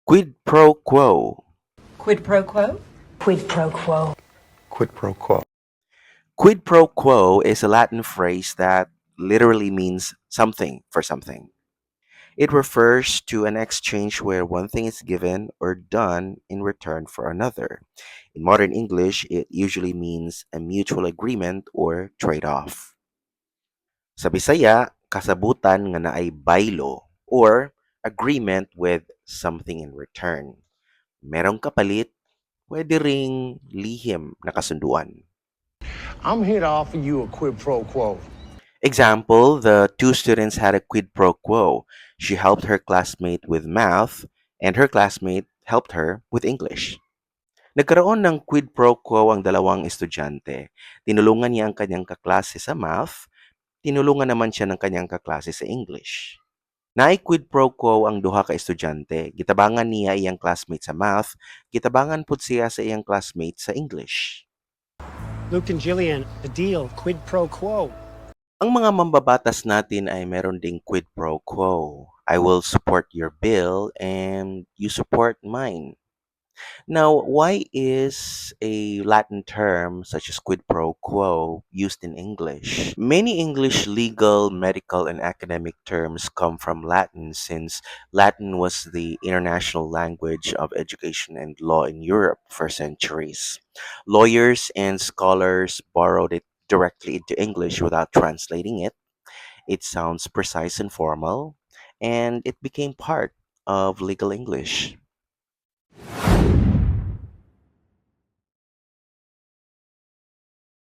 Quid pro quo. Quid pro quo? Quid pro quo. Quid pro quo. Quid pro quo is a Latin phrase that literally means something for something. It refers to an exchange where one thing is given or done in return for another. In modern English, it usually means a mutual agreement or trade-off. Sa Bisaya, kasabutan nga naay baylo or agreement with something in return. Merong kapalit, pwede ring lihim na kasunduan. I'm here to offer you a quid pro quo. Example, the two students had a quid pro quo. She helped her classmate with math, and her classmate helped her with English. Nagkaroon ng quid pro quo ang dalawang estudyante. Tinulungan niya ang kanyang kaklase sa math, tinulungan naman siya ng kanyang kaklase sa English. Naay quid pro quo ang duha ka estudyante. Gitabangan niya iyang classmate sa math, gitabangan pud siya sa iyang classmate sa English. Luke and Jillian, the deal, quid pro quo. Ang mga mambabatas natin ay meron ding quid pro quo. I will support your bill and you support mine. Now, why is a Latin term such as quid pro quo used in English? Many English legal, medical, and academic terms come from Latin since Latin was the international language of education and law in Europe for centuries. Lawyers and scholars borrowed it directly into English without translating it. It sounds precise and formal, and it became part of legal English.